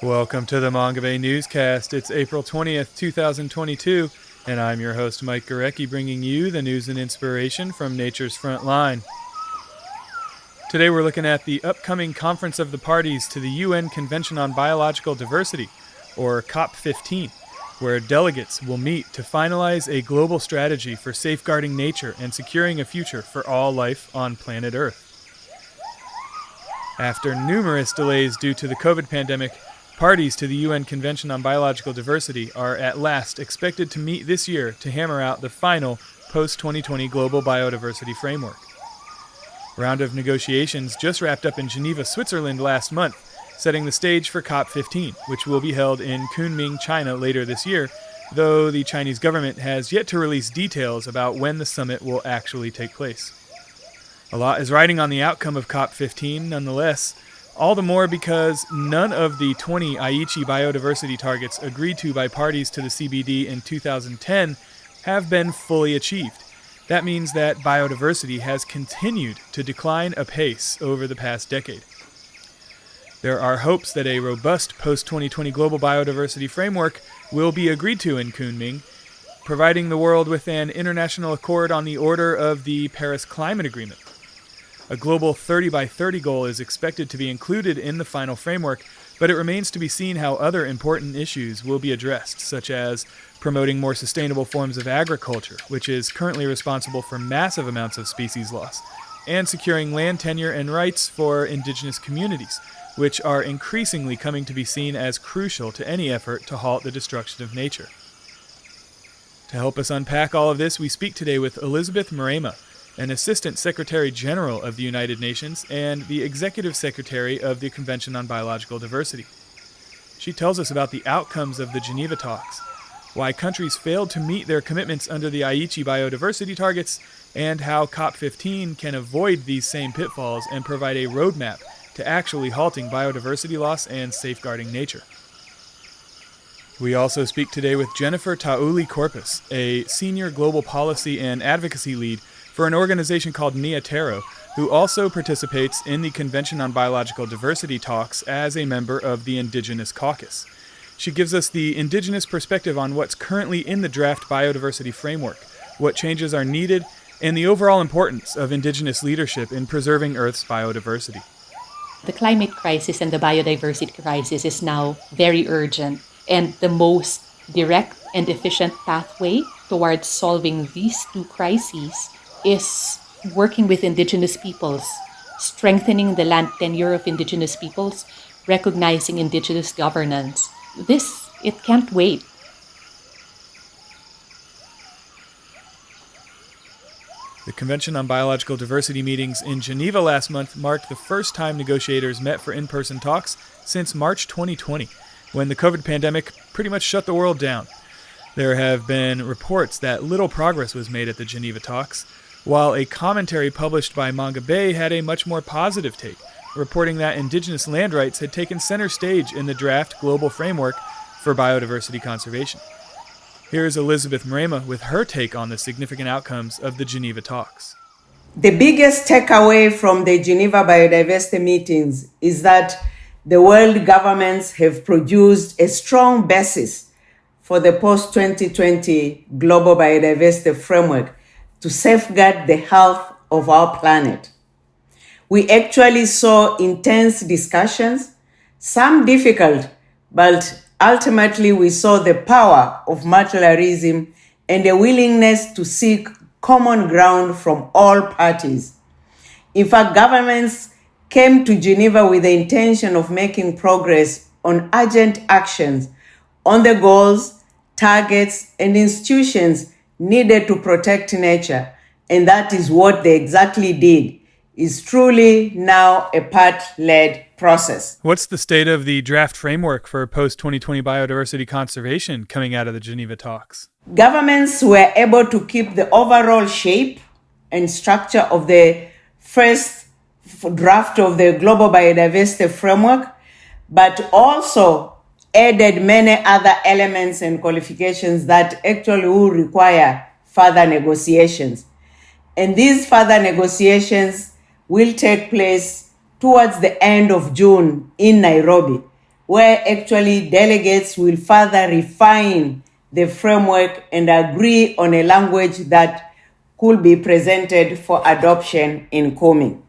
Welcome to the Manga Bay Newscast. It's April 20th, 2022, and I'm your host, Mike Gorecki, bringing you the news and inspiration from nature's front line. Today we're looking at the upcoming Conference of the Parties to the UN Convention on Biological Diversity, or COP15, where delegates will meet to finalize a global strategy for safeguarding nature and securing a future for all life on planet Earth. After numerous delays due to the COVID pandemic, parties to the UN Convention on Biological Diversity are at last expected to meet this year to hammer out the final post-2020 global biodiversity framework. Round of negotiations just wrapped up in Geneva, Switzerland last month, setting the stage for COP15, which will be held in Kunming, China later this year, though the Chinese government has yet to release details about when the summit will actually take place. A lot is riding on the outcome of COP15 nonetheless, all the more because none of the 20 Aichi Biodiversity Targets agreed to by parties to the CBD in 2010 have been fully achieved. That means that biodiversity has continued to decline apace over the past decade. There are hopes that a robust post-2020 global biodiversity framework will be agreed to in Kunming, providing the world with an international accord on the order of the Paris Climate Agreement. A global 30 by 30 goal is expected to be included in the final framework, but it remains to be seen how other important issues will be addressed, such as promoting more sustainable forms of agriculture, which is currently responsible for massive amounts of species loss, and securing land tenure and rights for indigenous communities, which are increasingly coming to be seen as crucial to any effort to halt the destruction of nature. To help us unpack all of this, we speak today with Elizabeth Mrema, an Assistant Secretary General of the United Nations and the Executive Secretary of the Convention on Biological Diversity. She tells us about the outcomes of the Geneva talks, why countries failed to meet their commitments under the Aichi Biodiversity Targets, and how COP15 can avoid these same pitfalls and provide a roadmap to actually halting biodiversity loss and safeguarding nature. We also speak today with Jennifer Tauli Corpuz, a Senior Global Policy and Advocacy Lead for an organization called Nia Tero, who also participates in the Convention on Biological Diversity talks as a member of the Indigenous Caucus. She gives us the Indigenous perspective on what's currently in the draft biodiversity framework, what changes are needed, and the overall importance of Indigenous leadership in preserving Earth's biodiversity. The climate crisis and the biodiversity crisis is now very urgent, and the most direct and efficient pathway towards solving these two crises is working with Indigenous peoples, strengthening the land tenure of Indigenous peoples, recognizing Indigenous governance. It can't wait. The Convention on Biological Diversity meetings in Geneva last month marked the first time negotiators met for in-person talks since March 2020, when the COVID pandemic pretty much shut the world down. There have been reports that little progress was made at the Geneva talks, while a commentary published by Manga Bay had a much more positive take, reporting that indigenous land rights had taken center stage in the draft global framework for biodiversity conservation. Here's Elizabeth Mrema with her take on the significant outcomes of the Geneva talks. The biggest takeaway from the Geneva biodiversity meetings is that the world governments have produced a strong basis for the post-2020 global biodiversity framework to safeguard the health of our planet. We actually saw intense discussions, some difficult, but ultimately we saw the power of multilateralism and a willingness to seek common ground from all parties. In fact, governments came to Geneva with the intention of making progress on urgent actions on the goals, targets, and institutions needed to protect nature, and that is what they exactly did. Is truly now a part-led process. What's the state of the draft framework for post-2020 biodiversity conservation coming out of the Geneva talks? Governments were able to keep the overall shape and structure of the first draft of the global biodiversity framework, but also added many other elements and qualifications that actually will require further negotiations. And these further negotiations will take place towards the end of June in Nairobi, where actually delegates will further refine the framework and agree on a language that could be presented for adoption in Kunming.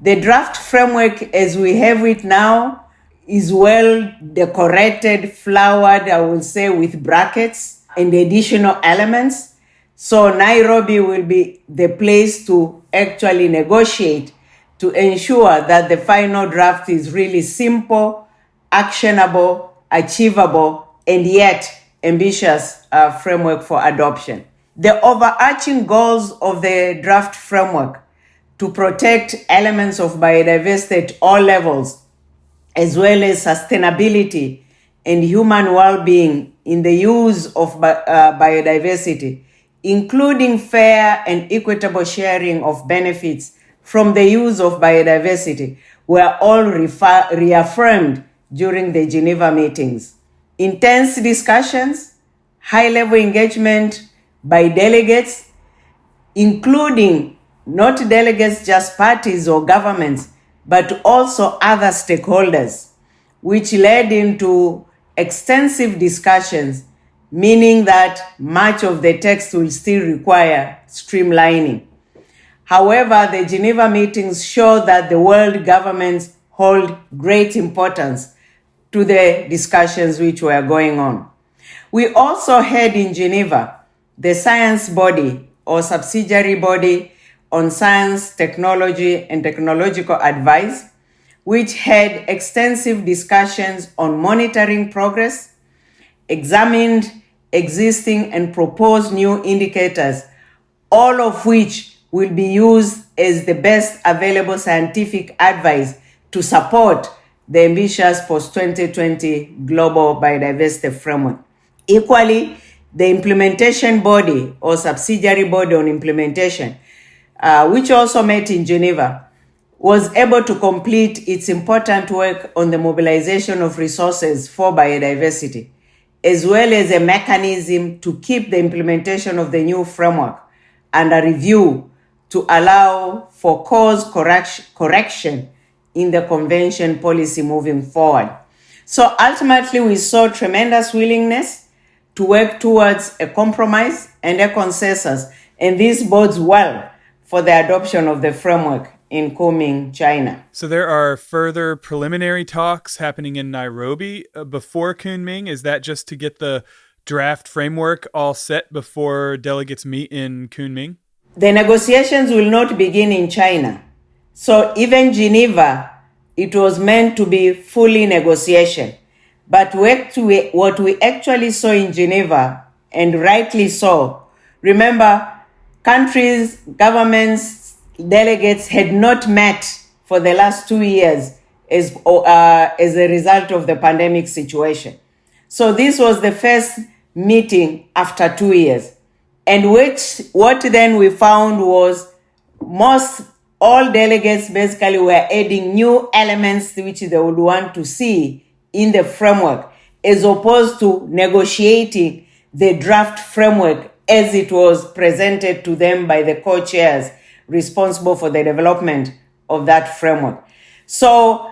The draft framework as we have it now is well decorated, flowered, I will say, with brackets and additional elements. So Nairobi will be the place to actually negotiate to ensure that the final draft is really simple, actionable, achievable, and yet ambitious framework for adoption. The overarching goals of the draft framework to protect elements of biodiversity at all levels, as well as sustainability and human well-being in the use of biodiversity, including fair and equitable sharing of benefits from the use of biodiversity, were all reaffirmed during the Geneva meetings. Intense discussions, high-level engagement by delegates, including not delegates, just parties or governments, but also other stakeholders, which led into extensive discussions, meaning that much of the text will still require streamlining. However, the Geneva meetings show that the world governments hold great importance to the discussions which were going on. We also had in Geneva the science body or subsidiary body on science, technology, and technological advice, which had extensive discussions on monitoring progress, examined existing and proposed new indicators, all of which will be used as the best available scientific advice to support the ambitious post-2020 global biodiversity framework. Equally, the implementation body or subsidiary body on implementation, which also met in Geneva, was able to complete its important work on the mobilization of resources for biodiversity, as well as a mechanism to keep the implementation of the new framework under review to allow for course correction in the convention policy moving forward. So ultimately, we saw tremendous willingness to work towards a compromise and a consensus, and this bodes well for the adoption of the framework in Kunming, China. So there are further preliminary talks happening in Nairobi before Kunming. Is that just to get the draft framework all set before delegates meet in Kunming? The negotiations will not begin in China. So even Geneva, it was meant to be fully negotiation. But what we actually saw in Geneva, and rightly so, remember, countries, governments, delegates had not met for the last 2 years as a result of the pandemic situation. So this was the first meeting after 2 years. And what then we found was all delegates basically were adding new elements which they would want to see in the framework, as opposed to negotiating the draft framework as it was presented to them by the co-chairs responsible for the development of that framework. So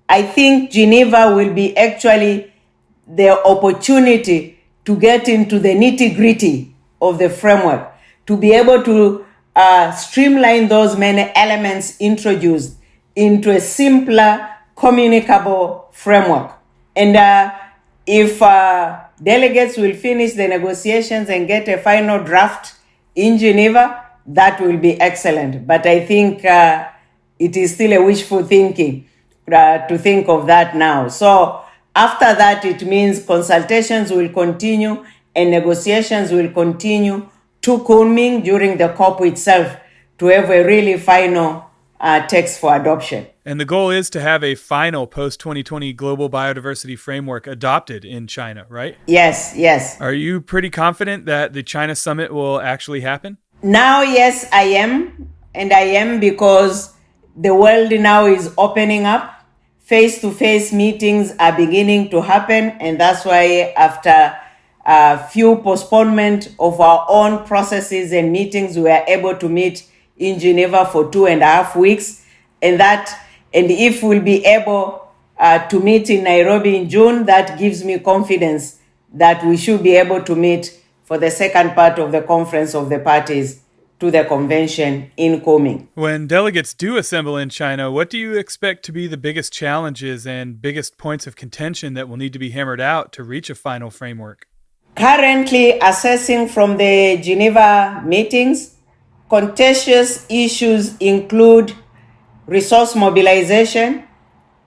I think Geneva will be actually the opportunity to get into the nitty-gritty of the framework, to be able to streamline those many elements introduced into a simpler, communicable framework. And if delegates will finish the negotiations and get a final draft in Geneva, that will be excellent. But I think it is still a wishful thinking to think of that now. So after that, it means consultations will continue and negotiations will continue to Kunming during the COP itself to have a really final text for adoption. And the goal is to have a final post-2020 global biodiversity framework adopted in China, right? Yes. Are you pretty confident that the China summit will actually happen? Now, yes, I am. And I am because the world now is opening up. Face-to-face meetings are beginning to happen. And that's why after a few postponement of our own processes and meetings, we are able to meet in Geneva for 2.5 weeks. And if we'll be able to meet in Nairobi in June. That gives me confidence that we should be able to meet for the second part of the Conference of the Parties to the convention in Kunming. When delegates do assemble in China, what do you expect to be the biggest challenges and biggest points of contention that will need to be hammered out to reach a final framework? Currently, assessing from the Geneva meetings, contentious issues include resource mobilization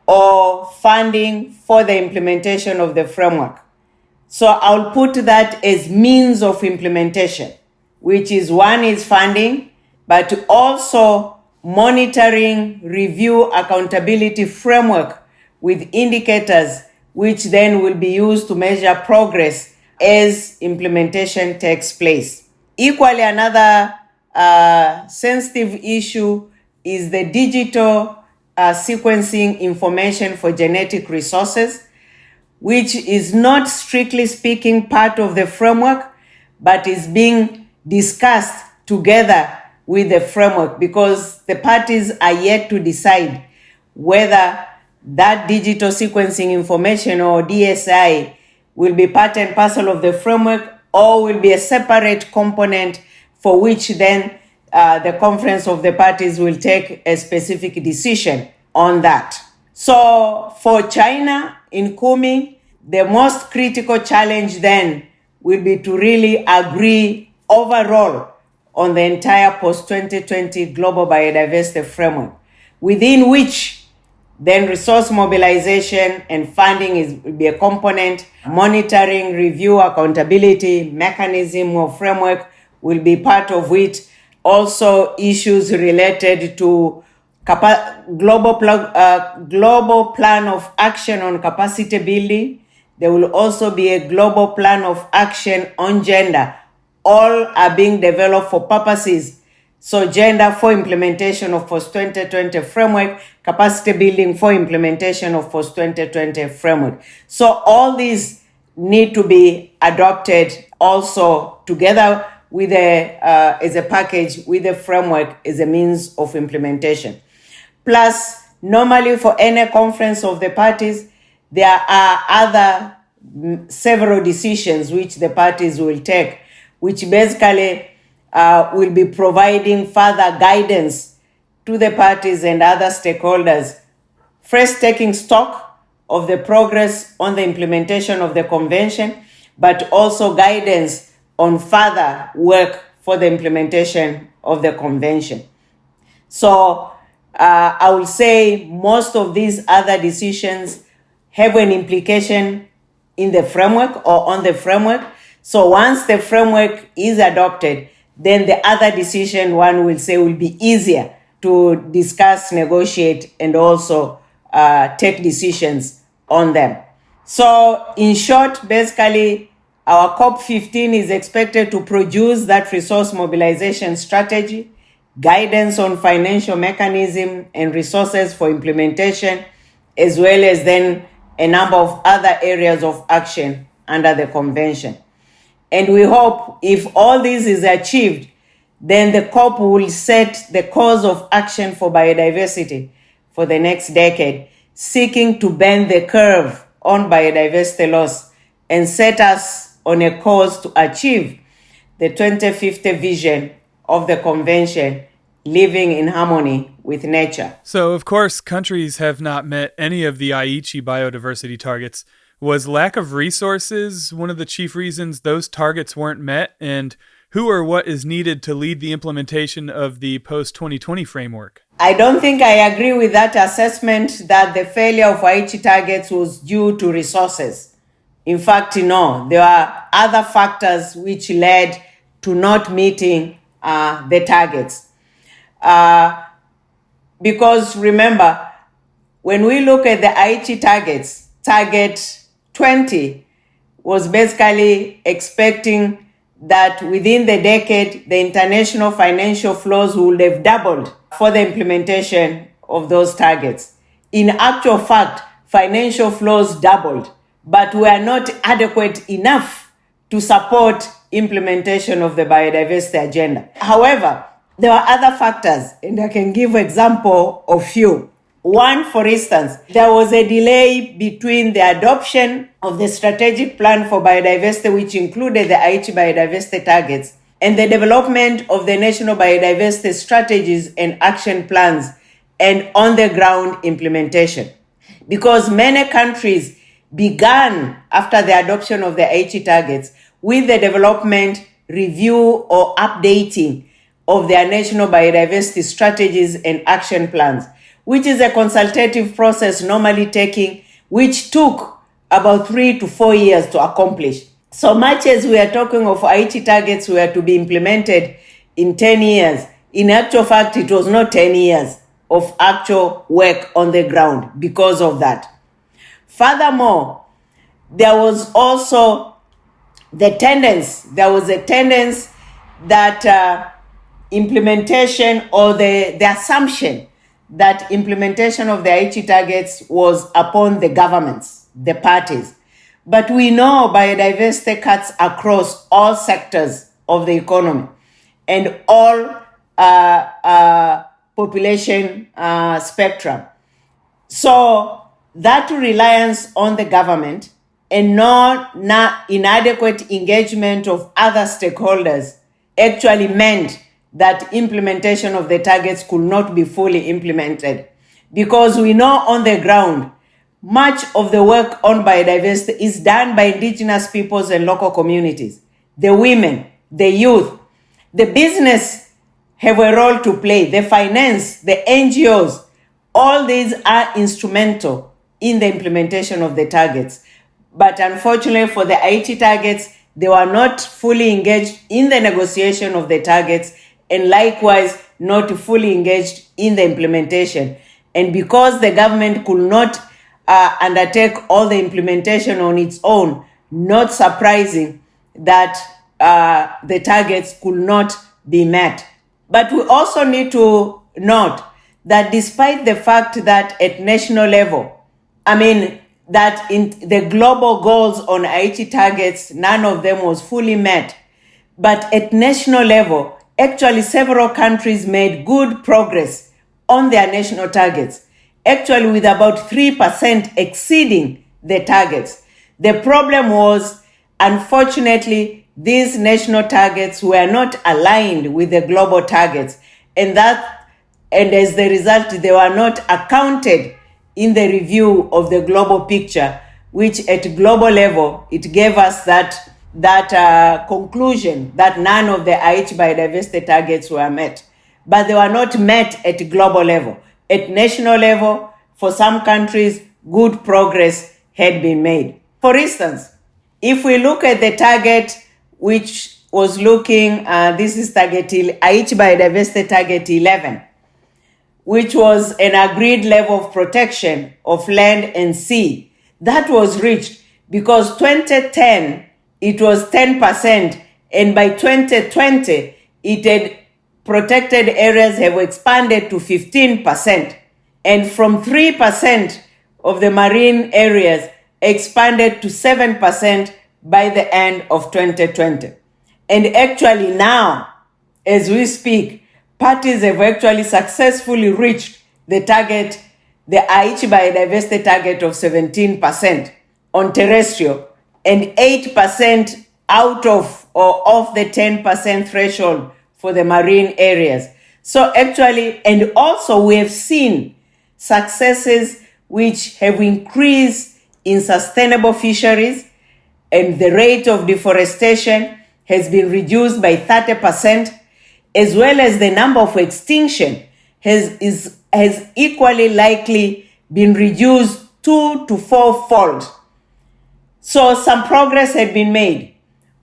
or funding for the implementation of the framework. So I'll put that as means of implementation, which is one is funding, but also monitoring, review, accountability framework with indicators, which then will be used to measure progress as implementation takes place. Equally, another sensitive issue is the digital sequencing information for genetic resources, which is not strictly speaking part of the framework, but is being discussed together with the framework because the parties are yet to decide whether that digital sequencing information or DSI will be part and parcel of the framework or will be a separate component for which then the Conference of the Parties will take a specific decision on that. So for China in Kunming, the most critical challenge then will be to really agree overall on the entire post-2020 global biodiversity framework, within which then resource mobilization and funding will be a component. Monitoring, review, accountability, mechanism or framework will be part of it. Also issues related to global plan of action on capacity building. There will also be a global plan of action on gender. All are being developed for purposes. So gender for implementation of post-2020 framework, capacity building for implementation of post-2020 framework. So all these need to be adopted also together with as a package with the framework as a means of implementation. Plus, normally for any conference of the parties, there are other several decisions which the parties will take, which basically will be providing further guidance to the parties and other stakeholders. First, taking stock of the progress on the implementation of the convention, but also guidance on further work for the implementation of the convention. So I will say most of these other decisions have an implication in the framework or on the framework. So once the framework is adopted, then the other decision, one will say, will be easier to discuss, negotiate, and also take decisions on them. So in short, basically, our COP15 is expected to produce that resource mobilization strategy, guidance on financial mechanism and resources for implementation, as well as then a number of other areas of action under the convention. And we hope if all this is achieved, then the COP will set the course of action for biodiversity for the next decade, seeking to bend the curve on biodiversity loss and set us on a course to achieve the 2050 vision of the convention, living in harmony with nature. So, of course, countries have not met any of the Aichi Biodiversity Targets. Was lack of resources one of the chief reasons those targets weren't met? And who or what is needed to lead the implementation of the post-2020 framework? I don't think I agree with that assessment that the failure of Aichi targets was due to resources. In fact, no, there are other factors which led to not meeting the targets. Because remember, when we look at the Aichi targets, target 20 was basically expecting that within the decade, the international financial flows would have doubled for the implementation of those targets. In actual fact, financial flows doubled, but were not adequate enough to support implementation of the biodiversity agenda. However, there are other factors, and I can give example of few. One, for instance, there was a delay between the adoption of the strategic plan for biodiversity, which included the Aichi Biodiversity Targets, and the development of the national biodiversity strategies and action plans and on-the-ground implementation. Because many countries began, after the adoption of the Aichi targets, with the development, review, or updating of their national biodiversity strategies and action plans, which is a consultative process which took about 3 to 4 years to accomplish. So much as we are talking of Aichi targets were to be implemented in 10 years, in actual fact, it was not 10 years of actual work on the ground because of that. Furthermore, there was also a tendency that implementation, or the assumption that implementation of the Aichi targets was upon the governments, the parties. But we know biodiversity cuts across all sectors of the economy and all population spectrum. So that reliance on the government and not inadequate engagement of other stakeholders actually meant that implementation of the targets could not be fully implemented. Because we know on the ground, much of the work on biodiversity is done by indigenous peoples and local communities. The women, the youth, the business have a role to play, the finance, the NGOs, all these are instrumental in the implementation of the targets. But unfortunately for the Aichi targets, they were not fully engaged in the negotiation of the targets, and likewise not fully engaged in the implementation. And because the government could not undertake all the implementation on its own, not surprising that the targets could not be met. But we also need to note that despite the fact that at national level, that in the global goals on Aichi targets, none of them was fully met. But at national level, actually several countries made good progress on their national targets, actually with about 3% exceeding the targets. The problem was, unfortunately, these national targets were not aligned with the global targets, and as the result, they were not accounted in the review of the global picture, which at global level, it gave us that conclusion that none of the Aichi biodiversity targets were met. But they were not met at global level. At national level, for some countries, good progress had been made. For instance, if we look at the target, which was this is Aichi Biodiversity Target 11, which was an agreed level of protection of land and sea. That was reached because 2010, it was 10%, and by 2020, it had protected areas have expanded to 15%, and from 3% of the marine areas expanded to 7% by the end of 2020. And actually now, as we speak, parties have actually successfully reached the target, the Aichi biodiversity target of 17% on terrestrial, and 8% out of the 10% threshold for the marine areas. So actually, and also we have seen successes which have increased in sustainable fisheries, and the rate of deforestation has been reduced by 30%, as well as the number of extinction has equally likely been reduced 2 to 4-fold. So some progress had been made,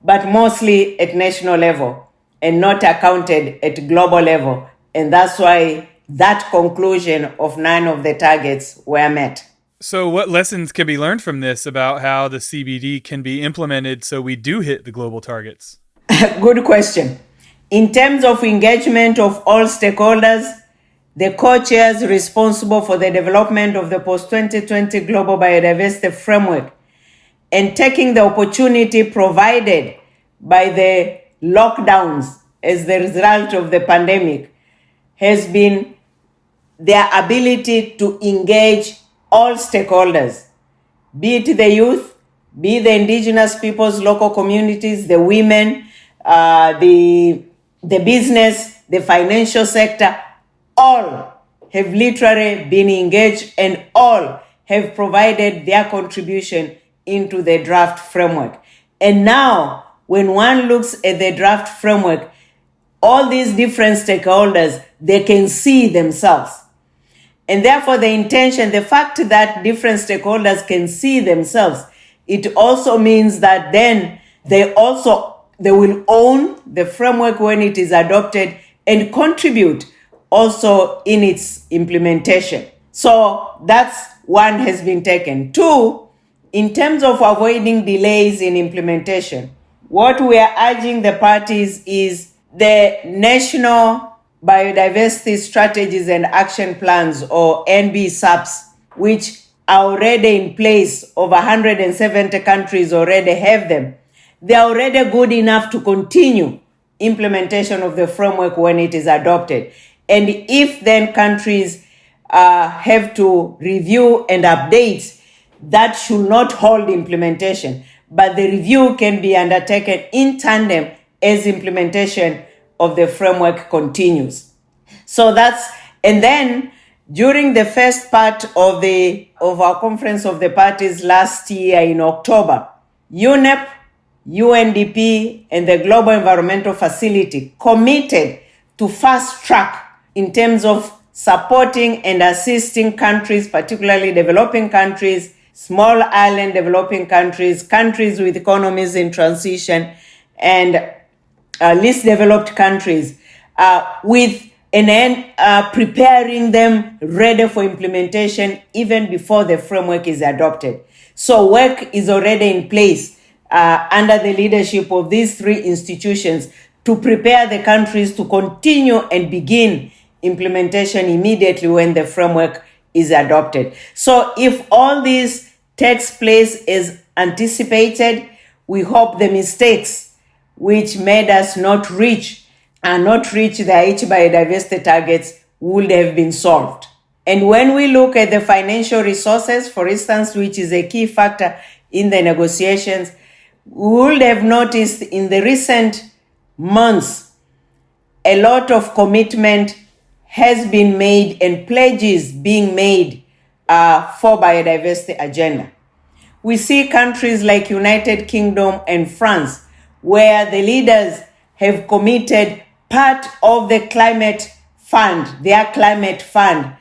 but mostly at national level and not accounted at global level. And that's why that conclusion of none of the targets were met. So what lessons can be learned from this about how the CBD can be implemented so we do hit the global targets? Good question. In terms of engagement of all stakeholders, the co-chairs responsible for the development of the post-2020 Global Biodiversity Framework and taking the opportunity provided by the lockdowns as the result of the pandemic has been their ability to engage all stakeholders, be it the youth, be it the indigenous peoples, local communities, the women, the business, the financial sector, all have literally been engaged and all have provided their contribution into the draft framework. And now, when one looks at the draft framework, all these different stakeholders, they can see themselves. And therefore, the fact that different stakeholders can see themselves, it also means that then they will own the framework when it is adopted and contribute also in its implementation. So that's one has been taken. Two, in terms of avoiding delays in implementation, what we are urging the parties is the National Biodiversity Strategies and Action Plans, or NBSAPs, which are already in place. Over 170 countries already have them. They are already good enough to continue implementation of the framework when it is adopted. And if then countries have to review and update, that should not hold implementation, but the review can be undertaken in tandem as implementation of the framework continues. So and then during the first part of our conference of the parties last year in October, UNEP, UNDP, and the Global Environmental Facility committed to fast track in terms of supporting and assisting countries, particularly developing countries, small island developing countries, countries with economies in transition, and least developed countries, preparing them ready for implementation even before the framework is adopted. So work is already in place under the leadership of these three institutions to prepare the countries to continue and begin implementation immediately when the framework is adopted. So if all this takes place as anticipated, we hope the mistakes which made us not reach the Aichi Biodiversity Targets would have been solved. And when we look at the financial resources, for instance, which is a key factor in the negotiations, we would have noticed in the recent months, a lot of commitment has been made and pledges being made for biodiversity agenda. We see countries like United Kingdom and France, where the leaders have committed part of the climate fund, their climate fund,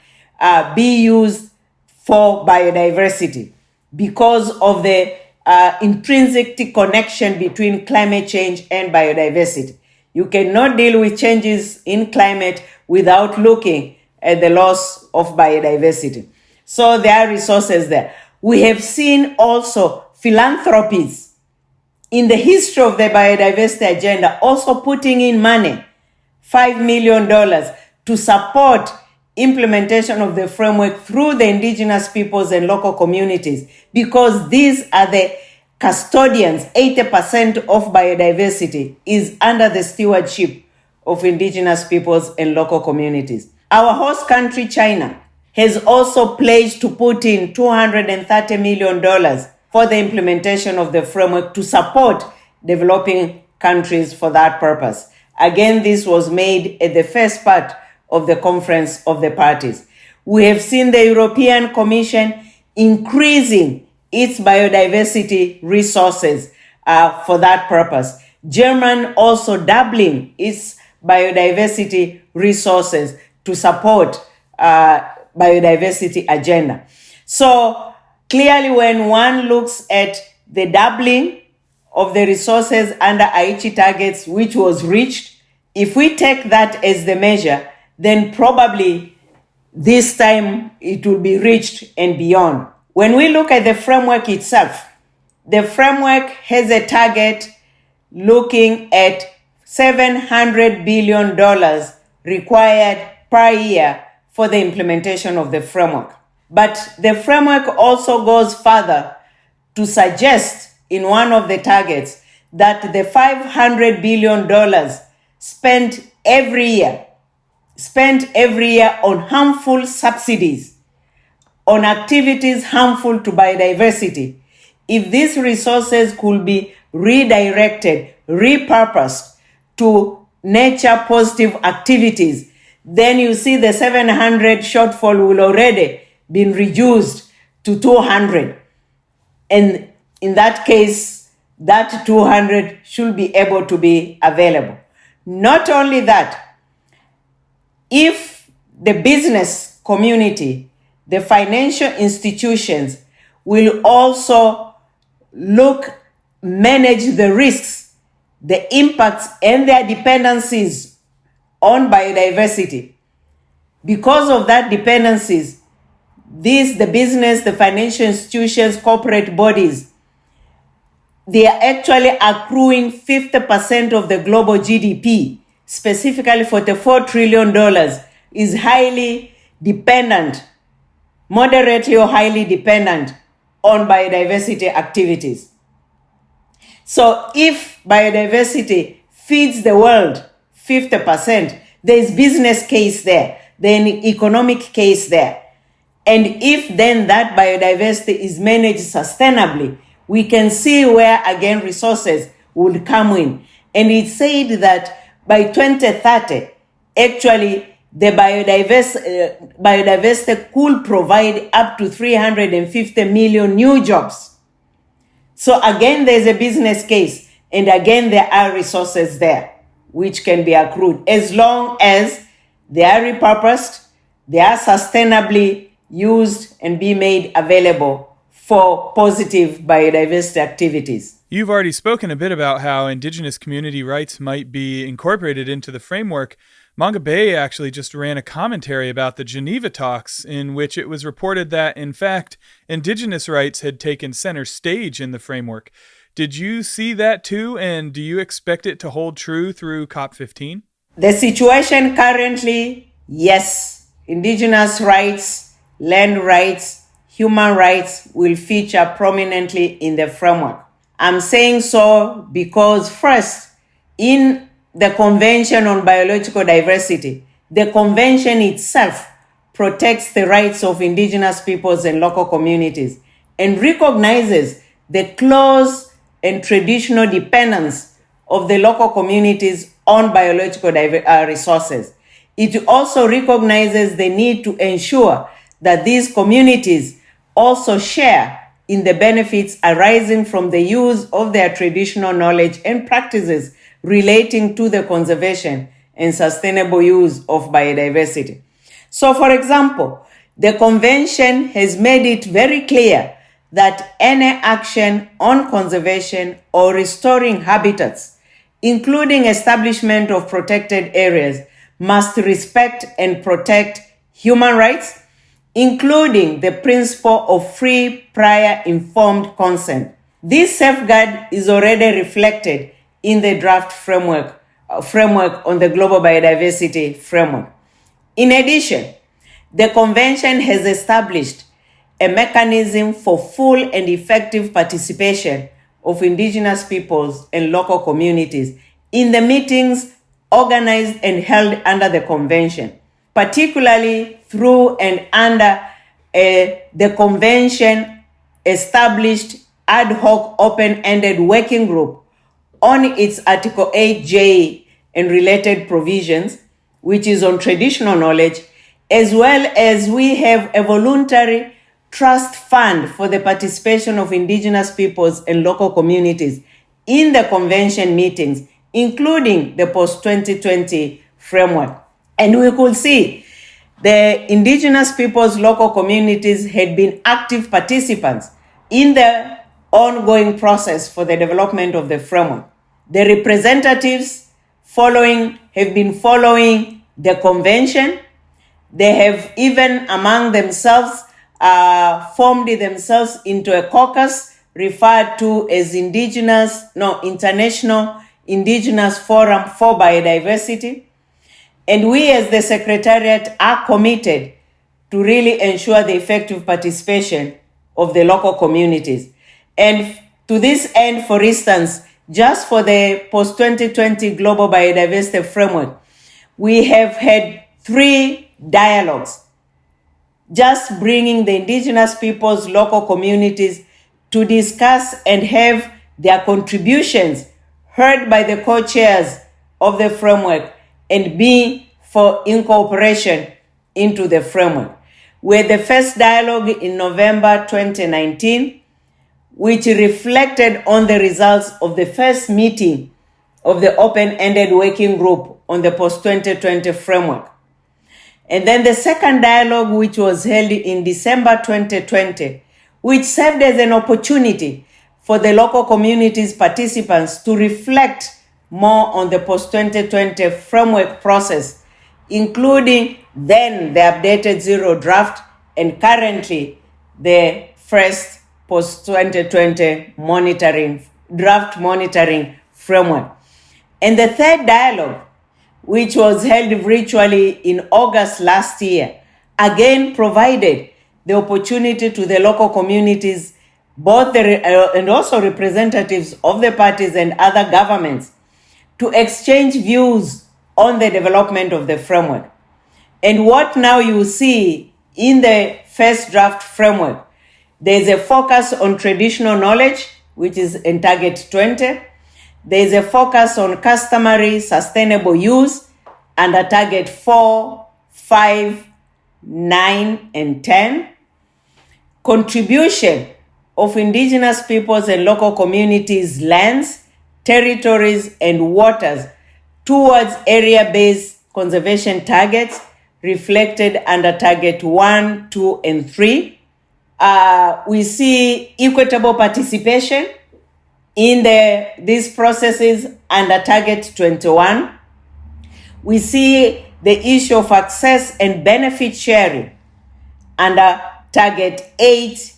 be used for biodiversity because of the intrinsic connection between climate change and biodiversity. You cannot deal with changes in climate without looking at the loss of biodiversity. So there are resources there. We have seen also philanthropies in the history of the biodiversity agenda also putting in money, $5 million, to support implementation of the framework through the indigenous peoples and local communities, because these are the custodians. 80% of biodiversity is under the stewardship of indigenous peoples and local communities. Our host country, China, has also pledged to put in $230 million for the implementation of the framework to support developing countries for that purpose. Again, this was made at the first part of the conference of the parties. We have seen the European Commission increasing its biodiversity resources for that purpose. Germany also doubling its biodiversity resources to support biodiversity agenda. So clearly, when one looks at the doubling of the resources under Aichi targets, which was reached, if we take that as the measure, then probably this time it will be reached and beyond. When we look at the framework itself, the framework has a target looking at $700 billion required per year for the implementation of the framework. But the framework also goes further to suggest in one of the targets that the $500 billion spent every year, spent every year on harmful subsidies, on activities harmful to biodiversity, if these resources could be redirected, repurposed to nature positive activities, then you see the 700 shortfall will already been reduced to 200. And in that case, that 200 should be able to be available. Not only that, if the business community, the financial institutions will also manage the risks, the impacts, and their dependencies on biodiversity. Because of that dependencies, the business, the financial institutions, corporate bodies, they are actually accruing 50% of the global GDP, specifically $44 trillion, is highly dependent, moderately or highly dependent on biodiversity activities. So if biodiversity feeds the world 50%, there is business case there, then economic case there. And if then that biodiversity is managed sustainably, we can see where again resources would come in. And it said that by 2030, actually the biodiversity could provide up to 350 million new jobs. So again, there's a business case, and again, there are resources there which can be accrued as long as they are repurposed, they are sustainably used and be made available for positive biodiversity activities. You've already spoken a bit about how Indigenous community rights might be incorporated into the framework. Manga Bay actually just ran a commentary about the Geneva talks in which it was reported that, in fact, Indigenous rights had taken center stage in the framework. Did you see that too, and do you expect it to hold true through COP15? The situation currently, yes, Indigenous rights, land rights, human rights will feature prominently in the framework. I'm saying so because first, in the Convention on Biological Diversity, the convention itself protects the rights of indigenous peoples and local communities and recognizes the close and traditional dependence of the local communities on biological resources. It also recognizes the need to ensure that these communities also share in the benefits arising from the use of their traditional knowledge and practices relating to the conservation and sustainable use of biodiversity. So, for example, the convention has made it very clear that any action on conservation or restoring habitats, including establishment of protected areas, must respect and protect human rights, including the principle of free, prior, informed consent. This safeguard is already reflected in the draft framework on the Global Biodiversity Framework. In addition, the Convention has established a mechanism for full and effective participation of indigenous peoples and local communities in the meetings organized and held under the Convention, particularly through and under the Convention established ad hoc open-ended working group on its Article 8J and related provisions, which is on traditional knowledge, as well as we have a voluntary trust fund for the participation of indigenous peoples and local communities in the convention meetings, including the post-2020 framework. And we could see the indigenous peoples, local communities had been active participants in the ongoing process for the development of the framework. The representatives have been following the convention. They have even among themselves formed themselves into a caucus referred to as International Indigenous Forum for Biodiversity. And we as the Secretariat are committed to really ensure the effective participation of the local communities. And to this end, for instance, just for the post-2020 Global Biodiversity Framework, we have had 3 dialogues, just bringing the indigenous peoples, local communities to discuss and have their contributions heard by the co-chairs of the framework and be for incorporation into the framework. We had the first dialogue in November 2019, which reflected on the results of the first meeting of the open-ended working group on the post-2020 framework. And then the second dialogue, which was held in December 2020, which served as an opportunity for the local communities participants to reflect more on the post-2020 framework process, including then the updated zero draft and currently the first post-2020 draft monitoring framework. And the third dialogue, which was held virtually in August last year, again provided the opportunity to the local communities, both and also representatives of the parties and other governments, to exchange views on the development of the framework. And what now you see in the first draft framework, there's a focus on traditional knowledge, which is in Target 20. There's a focus on customary sustainable use under Target 4, 5, 9, and 10. Contribution of indigenous peoples and local communities' lands, territories, and waters towards area-based conservation targets reflected under Target 1, 2, and 3. We see equitable participation in these processes under Target 21. We see the issue of access and benefit sharing under Target 8,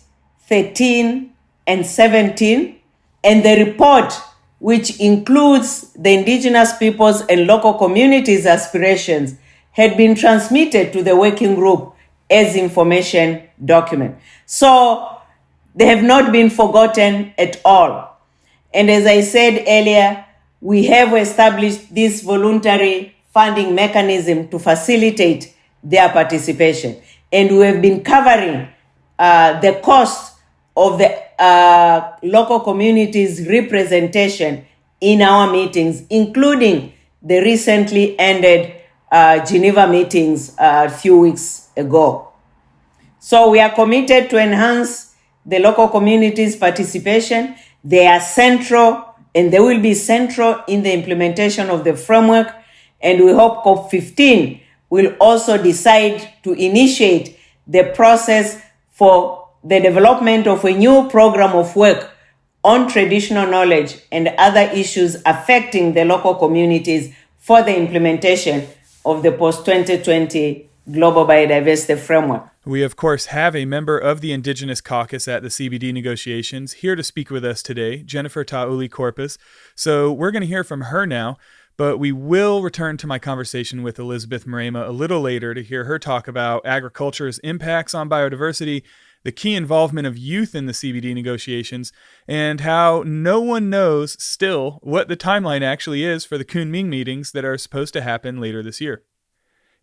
13, and 17. And the report, which includes the indigenous peoples and local communities' aspirations, had been transmitted to the working group as information document. So they have not been forgotten at all. And as I said earlier, we have established this voluntary funding mechanism to facilitate their participation. And we have been covering the cost of the local communities' representation in our meetings, including the recently ended Geneva meetings a few weeks ago. So we are committed to enhance the local communities' participation. They are central, and they will be central in the implementation of the framework. And we hope COP15 will also decide to initiate the process for the development of a new program of work on traditional knowledge and other issues affecting the local communities for the implementation of the post-2020 Global Biodiversity Framework. We, of course, have a member of the Indigenous Caucus at the CBD negotiations here to speak with us today, Jennifer Tauli Corpuz. So we're going to hear from her now, but we will return to my conversation with Elizabeth Mrema a little later to hear her talk about agriculture's impacts on biodiversity, the key involvement of youth in the CBD negotiations, and how no one knows still what the timeline actually is for the Kunming meetings that are supposed to happen later this year.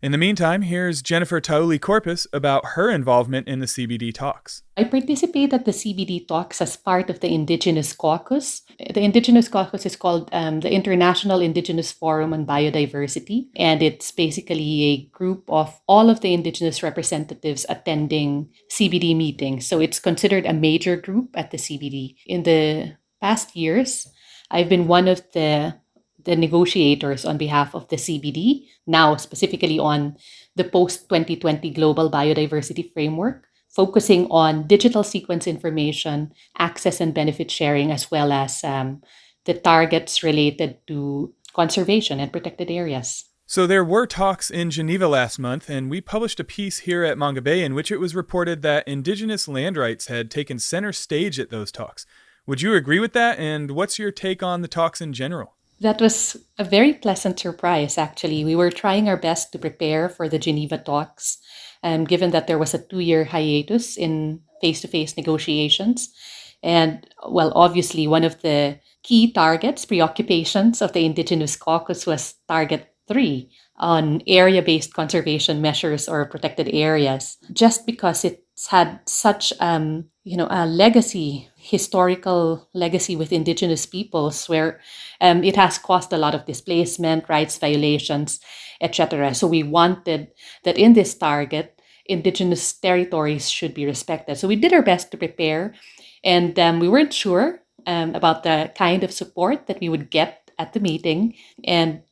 In the meantime, here's Jennifer Tauli Corpuz about her involvement in the CBD talks. I participate at the CBD talks as part of the Indigenous Caucus. The Indigenous Caucus is called the International Indigenous Forum on Biodiversity, and it's basically a group of all of the Indigenous representatives attending CBD meetings. So it's considered a major group at the CBD. In the past years, I've been one of the negotiators on behalf of the CBD, now specifically on the post-2020 Global Biodiversity Framework, focusing on digital sequence information, access and benefit sharing, as well as the targets related to conservation and protected areas. So there were talks in Geneva last month, and we published a piece here at Manga Bay in which it was reported that Indigenous land rights had taken center stage at those talks. Would you agree with that? And what's your take on the talks in general? That was a very pleasant surprise, actually. We were trying our best to prepare for the Geneva talks, given that there was a 2-year hiatus in face-to-face negotiations. And, well, obviously, one of the key targets, preoccupations of the Indigenous Caucus was Target 3 on area-based conservation measures or protected areas, just because it's had such a legacy, historical legacy with Indigenous peoples, where it has caused a lot of displacement, rights violations, etc. So we wanted that in this target, Indigenous territories should be respected. So we did our best to prepare, and we weren't sure about the kind of support that we would get at the meeting. And,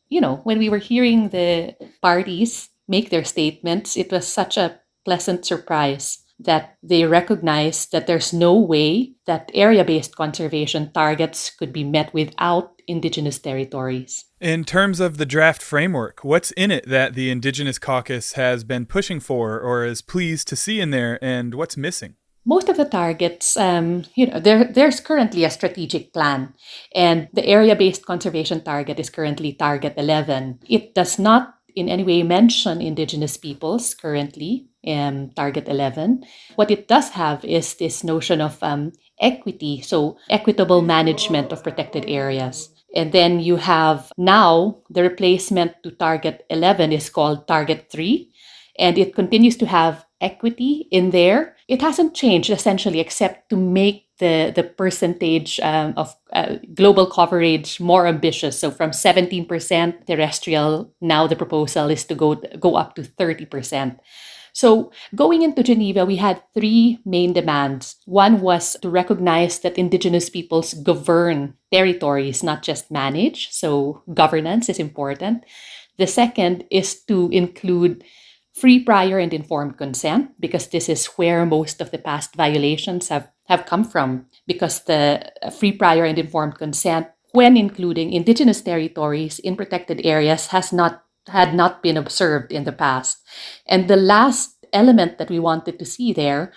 when we were hearing the parties make their statements, it was such a pleasant surprise that they recognized that there's no way that area-based conservation targets could be met without Indigenous territories. In terms of the draft framework, what's in it that the Indigenous Caucus has been pushing for or is pleased to see in there, and what's missing? Most of the targets, there's currently a strategic plan, and the area-based conservation target is currently Target 11. It does not in any way mention Indigenous peoples currently, Target 11. What it does have is this notion of equity, so equitable management of protected areas. And then you have now the replacement to Target 11 is called Target 3, and it continues to have equity in there. It hasn't changed essentially, except to make the percentage of global coverage more ambitious. So from 17% terrestrial, now the proposal is to go up to 30%. So going into Geneva, we had three main demands. One was to recognize that Indigenous peoples govern territories, not just manage. So governance is important. The second is to include free, prior, and informed consent, because this is where most of the past violations have come from, because the free, prior, and informed consent, when including Indigenous territories in protected areas, had not been observed in the past. And the last element that we wanted to see there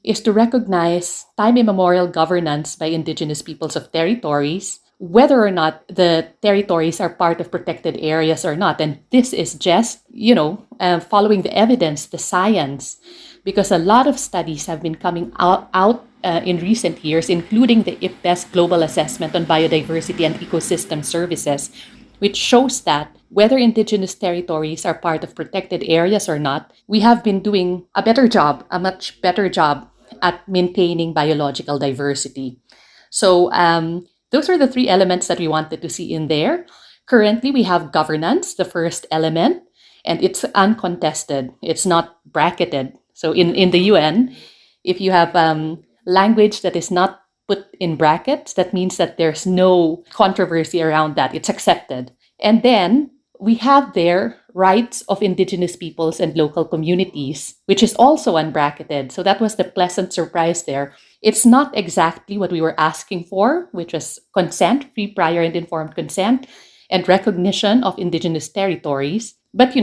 is to recognize time immemorial governance by Indigenous peoples of territories, whether or not the territories are part of protected areas or not. And this is just, following the evidence, the science, because a lot of studies have been coming out in recent years, including the IPBES Global Assessment on Biodiversity and Ecosystem Services, which shows that whether Indigenous territories are part of protected areas or not, we have been doing a much better job at maintaining biological diversity. So those are the three elements that we wanted to see in there. Currently, we have governance, the first element, and it's uncontested. It's not bracketed. So in the UN, if you have language that is not put in brackets, that means that there's no controversy around that. It's accepted. And then we have there rights of Indigenous peoples and local communities, which is also unbracketed. So that was the pleasant surprise there. It's not exactly what we were asking for, which was consent, free, prior, and informed consent, and recognition of Indigenous territories. But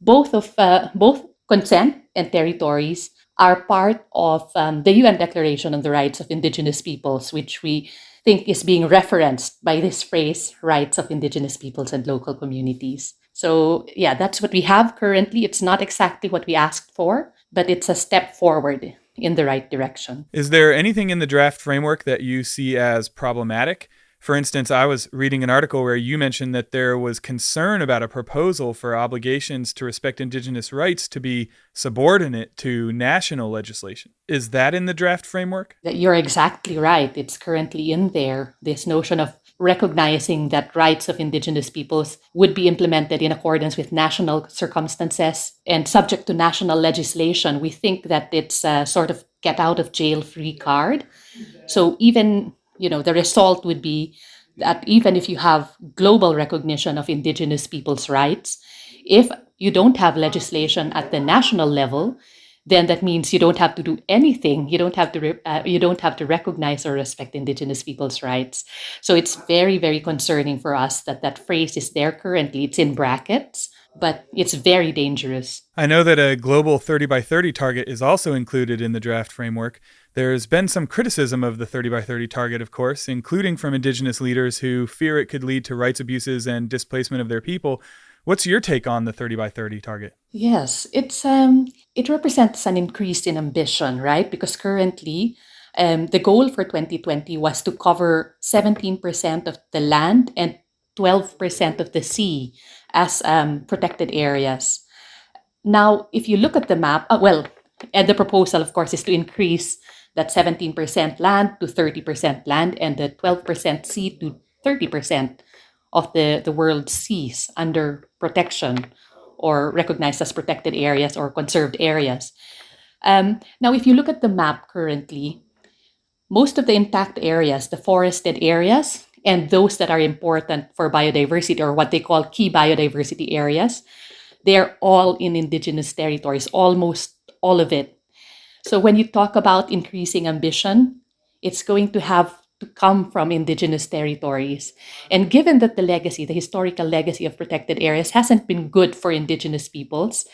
both consent and territories are part of the UN Declaration on the Rights of Indigenous Peoples, which we think is being referenced by this phrase, rights of Indigenous peoples and local communities. So that's what we have currently. It's not exactly what we asked for, but it's a step forward in the right direction. Is there anything in the draft framework that you see as problematic? For instance, I was reading an article where you mentioned that there was concern about a proposal for obligations to respect Indigenous rights to be subordinate to national legislation. Is that in the draft framework? You're exactly right. It's currently in there, this notion of recognizing that rights of Indigenous peoples would be implemented in accordance with national circumstances and subject to national legislation. We think that it's a sort of get out of jail free card. So even the result would be that even if you have global recognition of Indigenous people's rights, if you don't have legislation at the national level, then that means you don't have to do anything. You don't have to recognize or respect Indigenous people's rights. So it's very, very concerning for us that phrase is there currently. It's in brackets, but it's very dangerous. I know that a global 30 by 30 target is also included in the draft framework. There's been some criticism of the 30 by 30 target, of course, including from Indigenous leaders who fear it could lead to rights abuses and displacement of their people. What's your take on the 30 by 30 target? Yes, it represents an increase in ambition, right? Because currently, the goal for 2020 was to cover 17% of the land and 12% of the sea as protected areas. Now, if you look at the map, and the proposal, of course, is to increase that 17% land to 30% land and the 12% sea to 30% of the world's seas under protection or recognized as protected areas or conserved areas. Now, if you look at the map currently, most of the intact areas, the forested areas, and those that are important for biodiversity or what they call key biodiversity areas, they're all in indigenous territories, almost all of it. So when you talk about increasing ambition, it's going to have to come from indigenous territories. And given that the historical legacy of protected areas hasn't been good for indigenous peoples,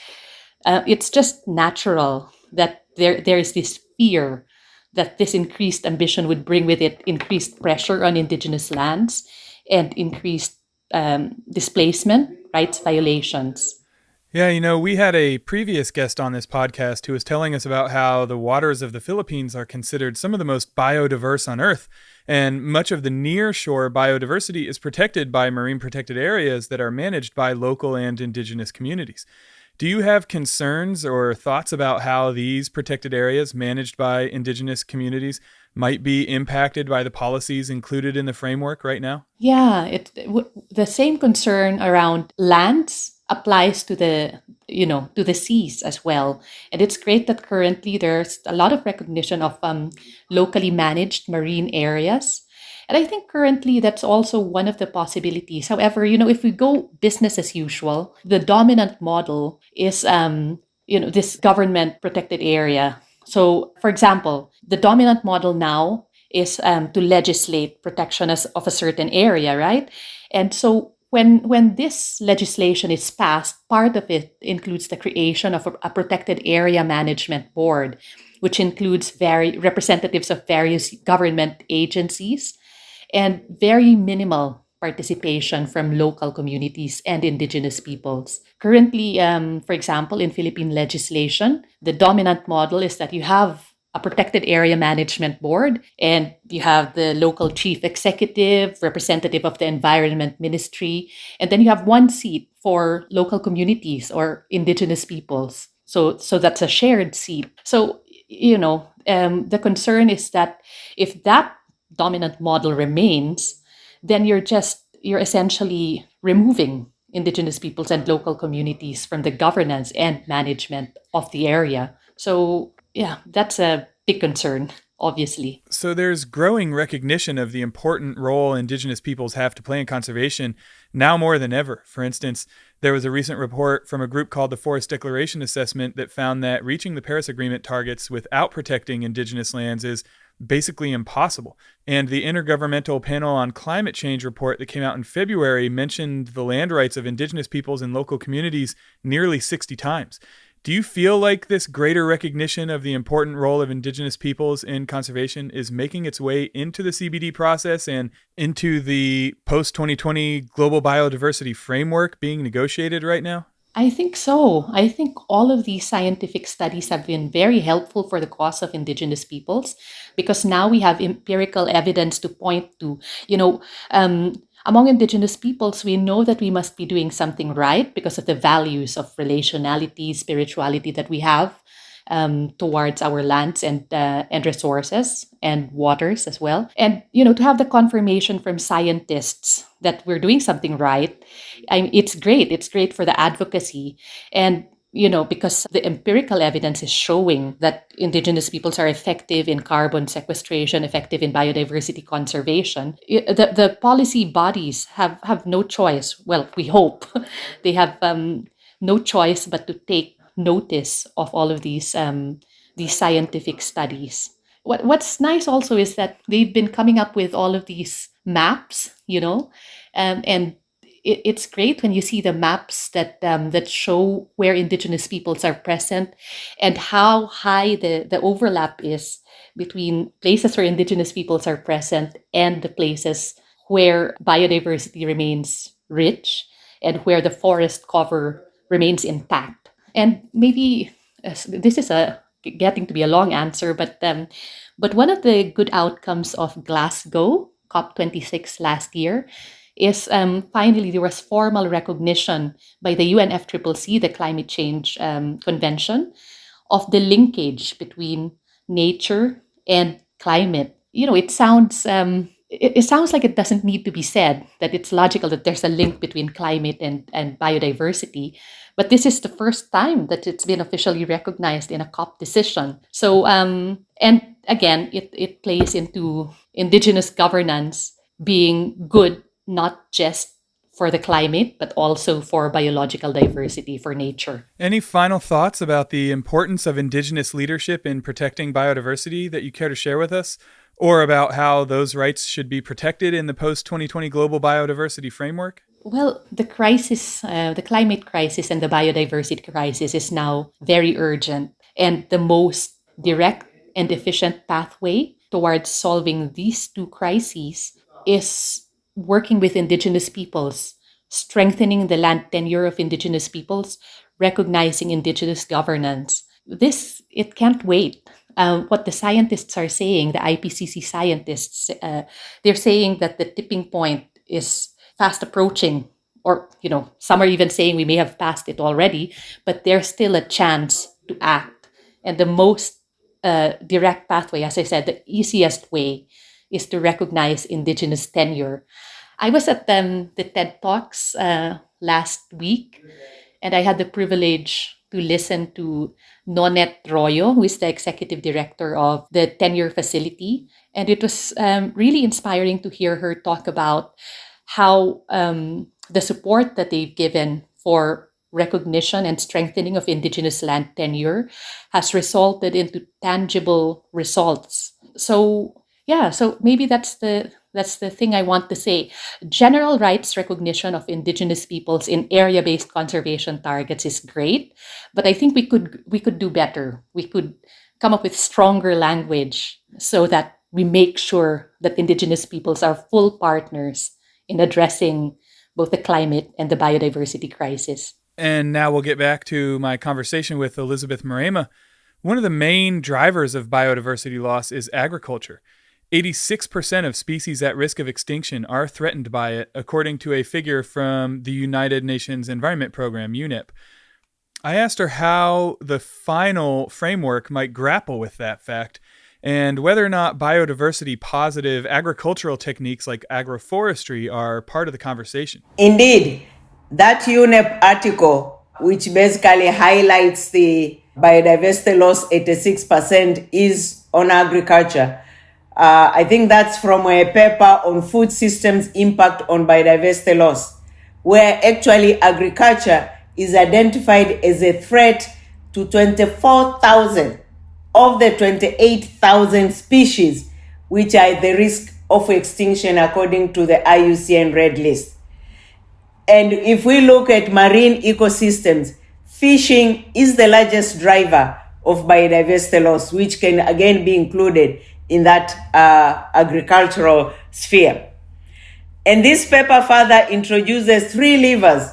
it's just natural that there is this fear that this increased ambition would bring with it increased pressure on indigenous lands and increased displacement, rights violations. Yeah, we had a previous guest on this podcast who was telling us about how the waters of the Philippines are considered some of the most biodiverse on Earth, and much of the near-shore biodiversity is protected by marine protected areas that are managed by local and indigenous communities. Do you have concerns or thoughts about how these protected areas managed by indigenous communities might be impacted by the policies included in the framework right now? Yeah, the same concern around lands applies to the seas as well. And it's great that currently there's a lot of recognition of locally managed marine areas. And I think currently that's also one of the possibilities. However, if we go business as usual, the dominant model is this government protected area. So, for example, the dominant model now is to legislate protection of a certain area, right? And so when this legislation is passed, part of it includes the creation of a protected area management board, which includes representatives of various government agencies and very minimal participation from local communities and indigenous peoples. Currently, for example, in Philippine legislation, the dominant model is that you have a protected area management board, and you have the local chief executive, representative of the environment ministry, and then you have one seat for local communities or indigenous peoples. So that's a shared seat. So, the concern is that if that dominant model remains, then you're essentially removing indigenous peoples and local communities from the governance and management of the area. So yeah, that's a big concern, obviously. So there's growing recognition of the important role indigenous peoples have to play in conservation now more than ever. For instance, there was a recent report from a group called the Forest Declaration Assessment that found that reaching the Paris Agreement targets without protecting indigenous lands is basically impossible. And the Intergovernmental Panel on Climate Change report that came out in February mentioned the land rights of indigenous peoples and local communities nearly 60 times. Do you feel like this greater recognition of the important role of indigenous peoples in conservation is making its way into the CBD process and into the post-2020 global biodiversity framework being negotiated right now? I think so. I think all of these scientific studies have been very helpful for the cause of indigenous peoples because now we have empirical evidence to point to. Among indigenous peoples, we know that we must be doing something right because of the values of relationality, spirituality that we have towards our lands and resources and waters as well. And, to have the confirmation from scientists that we're doing something right, it's great. It's great for the advocacy. And because the empirical evidence is showing that indigenous peoples are effective in carbon sequestration, effective in biodiversity conservation, the policy bodies have no choice. Well, we hope they have no choice but to take notice of all of these scientific studies. What's nice also is that they've been coming up with all of these maps, and it's great when you see the maps that show where indigenous peoples are present and how high the overlap is between places where indigenous peoples are present and the places where biodiversity remains rich and where the forest cover remains intact. And maybe this is getting to be a long answer, but one of the good outcomes of Glasgow COP26 last year is finally there was formal recognition by the UNFCCC, the Climate Change Convention, of the linkage between nature and climate. It sounds like it doesn't need to be said, that it's logical that there's a link between climate and biodiversity. But this is the first time that it's been officially recognized in a COP decision. So, and again, it plays into indigenous governance being good, not just for the climate, but also for biological diversity, for nature. Any final thoughts about the importance of indigenous leadership in protecting biodiversity that you care to share with us? Or about how those rights should be protected in the post-2020 global biodiversity framework? Well, the climate crisis and the biodiversity crisis is now very urgent. And the most direct and efficient pathway towards solving these two crises is working with Indigenous peoples, strengthening the land tenure of Indigenous peoples, recognizing Indigenous governance. It can't wait. What the scientists are saying, the IPCC scientists, they're saying that the tipping point is fast approaching, or some are even saying we may have passed it already, but there's still a chance to act. And the most direct pathway, as I said, the easiest way is to recognize Indigenous tenure. I was at the TED Talks last week, and I had the privilege to listen to Nonet Royo, who is the executive director of the Tenure Facility. And it was really inspiring to hear her talk about how the support that they've given for recognition and strengthening of Indigenous land tenure has resulted into tangible results. So maybe that's the thing I want to say. General rights recognition of Indigenous peoples in area-based conservation targets is great, but I think we could do better. We could come up with stronger language so that we make sure that Indigenous peoples are full partners in addressing both the climate and the biodiversity crisis. And now we'll get back to my conversation with Elizabeth Mrema. One of the main drivers of biodiversity loss is agriculture. 86% of species at risk of extinction are threatened by it, according to a figure from the United Nations Environment Program, UNEP. I asked her how the final framework might grapple with that fact, and whether or not biodiversity positive agricultural techniques like agroforestry are part of the conversation. Indeed, that UNEP article, which basically highlights the biodiversity loss 86% is on agriculture. I think that's from a paper on food systems impact on biodiversity loss, where actually agriculture is identified as a threat to 24,000 of the 28,000 species which are at the risk of extinction according to the IUCN Red List. And if we look at marine ecosystems, fishing is the largest driver of biodiversity loss, which can again be included in that agricultural sphere. And this paper further introduces 3 levers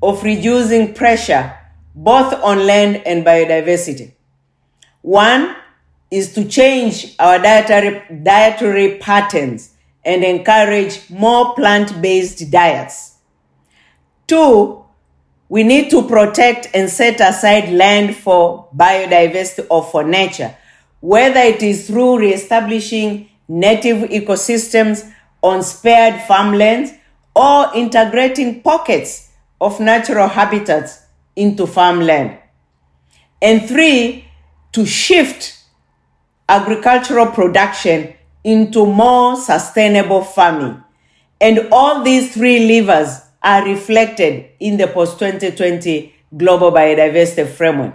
of reducing pressure, both on land and biodiversity. One is to change our dietary patterns and encourage more plant-based diets. 2, we need to protect and set aside land for biodiversity or for nature, whether it is through reestablishing native ecosystems on spared farmlands or integrating pockets of natural habitats into farmland. And 3, to shift agricultural production into more sustainable farming. And all these 3 levers are reflected in the post-2020 Global Biodiversity Framework,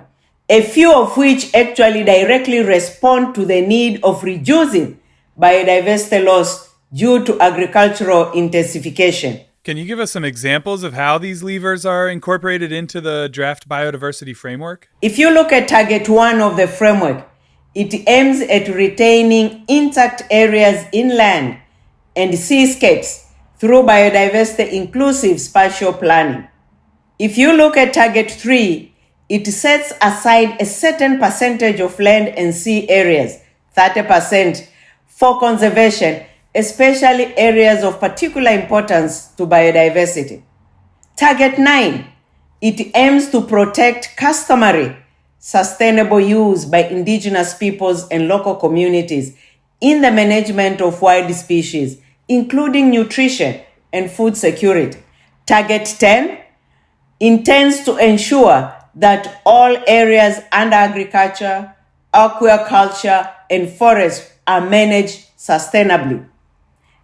a few of which actually directly respond to the need of reducing biodiversity loss due to agricultural intensification. Can you give us some examples of how these levers are incorporated into the draft biodiversity framework? If you look at Target 1 of the framework, it aims at retaining intact areas inland and seascapes through biodiversity inclusive spatial planning. If you look at Target 3, it sets aside a certain percentage of land and sea areas, 30%, for conservation especially areas of particular importance to biodiversity. Target 9, it aims to protect customary sustainable use by indigenous peoples and local communities in the management of wild species, including nutrition and food security. Target 10 intends to ensure that all areas under agriculture, aquaculture, and forest are managed sustainably.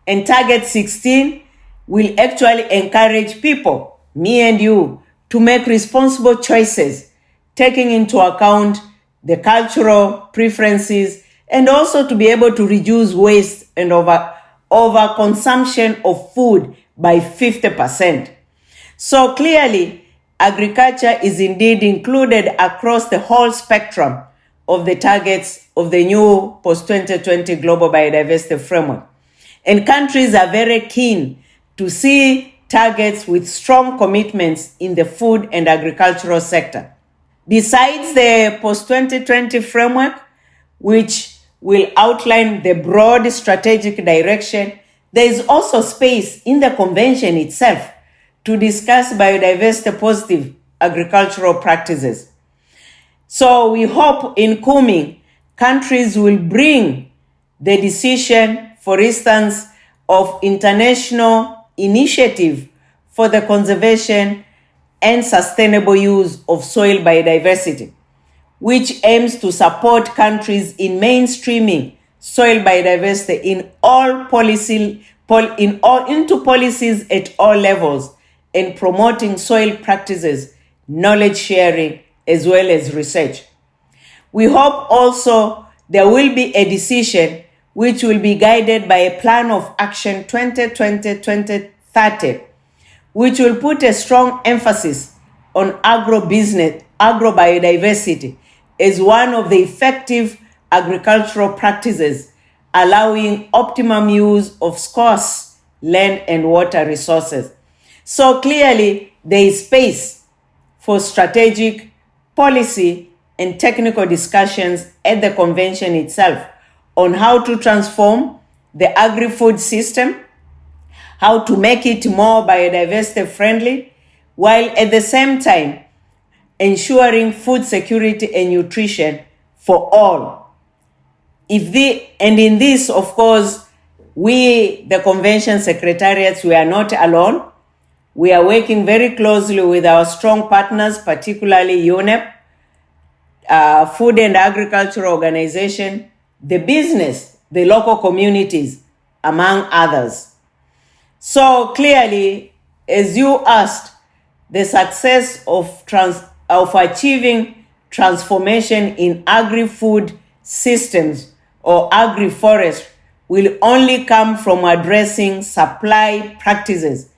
And Target 16 will actually encourage people, me and you, to make responsible choices, taking into account the cultural preferences and also to be able to reduce waste and overconsumption of food by 50%. So clearly, agriculture is indeed included across the whole spectrum of the targets of the new post-2020 Global Biodiversity Framework. And countries are very keen to see targets with strong commitments in the food and agricultural sector. Besides the post-2020 framework, which will outline the broad strategic direction, there is also space in the convention itself to discuss biodiversity positive agricultural practices. So we hope in Kunming, countries will bring the decision, for instance, of international initiative for the conservation and sustainable use of soil biodiversity, which aims to support countries in mainstreaming soil biodiversity in all into policies at all levels and promoting soil practices, knowledge sharing, as well as research. We hope also there will be a decision which will be guided by a plan of action 2020-2030, which will put a strong emphasis on agrobiodiversity as one of the effective agricultural practices, allowing optimum use of scarce land and water resources. So clearly, there is space for strategic, policy, and technical discussions at the convention itself on how to transform the agri-food system, how to make it more biodiversity friendly, while at the same time ensuring food security and nutrition for all. And in this, of course, we, the convention secretariats, we are not alone. We are working very closely with our strong partners, particularly UNEP, Food and Agriculture Organization, the business, the local communities, among others. So clearly, as you asked, the success of achieving transformation in agri-food systems or agri-forest will only come from addressing supply practices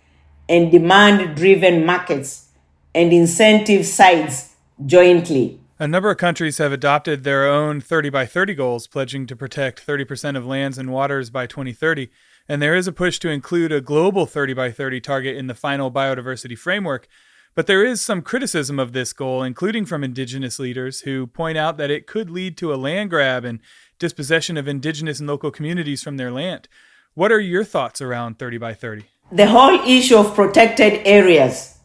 and demand-driven markets and incentive sides jointly. A number of countries have adopted their own 30 by 30 goals, pledging to protect 30% of lands and waters by 2030. And there is a push to include a global 30 by 30 target in the final biodiversity framework. But there is some criticism of this goal, including from indigenous leaders who point out that it could lead to a land grab and dispossession of indigenous and local communities from their land. What are your thoughts around 30 by 30? The whole issue of protected areas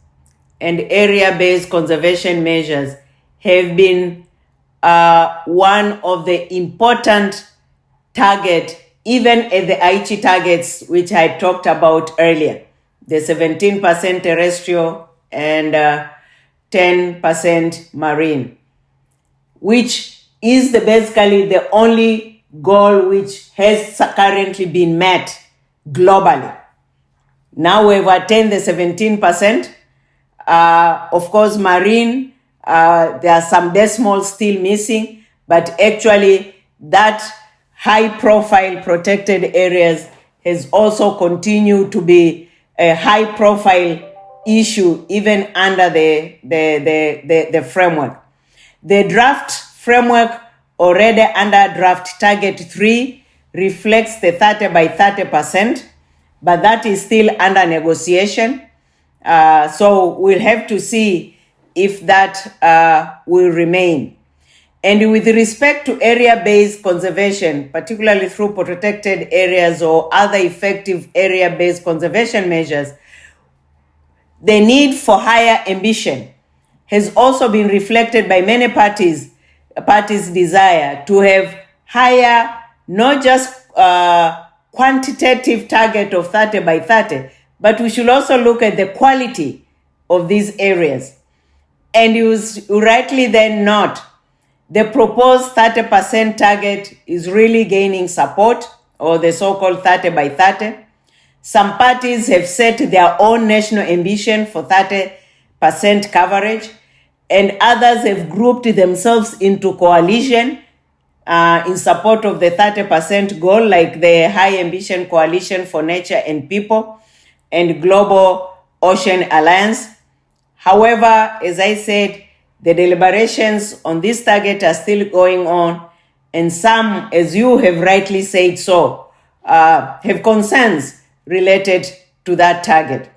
and area-based conservation measures have been one of the important targets, even at the Aichi targets, which I talked about earlier, the 17% terrestrial and 10% marine, which is basically the only goal which has currently been met globally. Now we've attained the 17%. Of course, marine, there are some decimals still missing, but actually that high-profile protected areas has also continued to be a high-profile issue even under the framework. The draft framework already under draft target 3 reflects the 30 by 30%, but that is still under negotiation. So we'll have to see if that will remain. And with respect to area-based conservation, particularly through protected areas or other effective area-based conservation measures, the need for higher ambition has also been reflected by many parties' desire to have higher, not just quantitative target of 30 by 30, but we should also look at the quality of these areas. And you rightly then note, the proposed 30% target is really gaining support, or the so-called 30 by 30. Some parties have set their own national ambition for 30% coverage, and others have grouped themselves into coalition in support of the 30% goal, like the High Ambition Coalition for Nature and People and Global Ocean Alliance. However, as I said, the deliberations on this target are still going on, and some, as you have rightly said so, have concerns related to that target.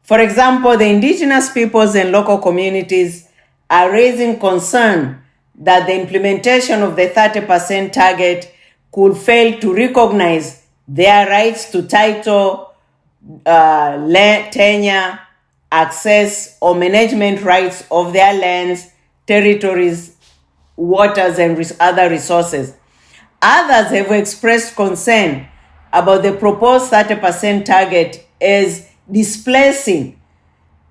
For example, the indigenous peoples and local communities are raising concern that the implementation of the 30% target could fail to recognize their rights to title, tenure, access, or management rights of their lands, territories, waters, and other resources. Others have expressed concern about the proposed 30% target as displacing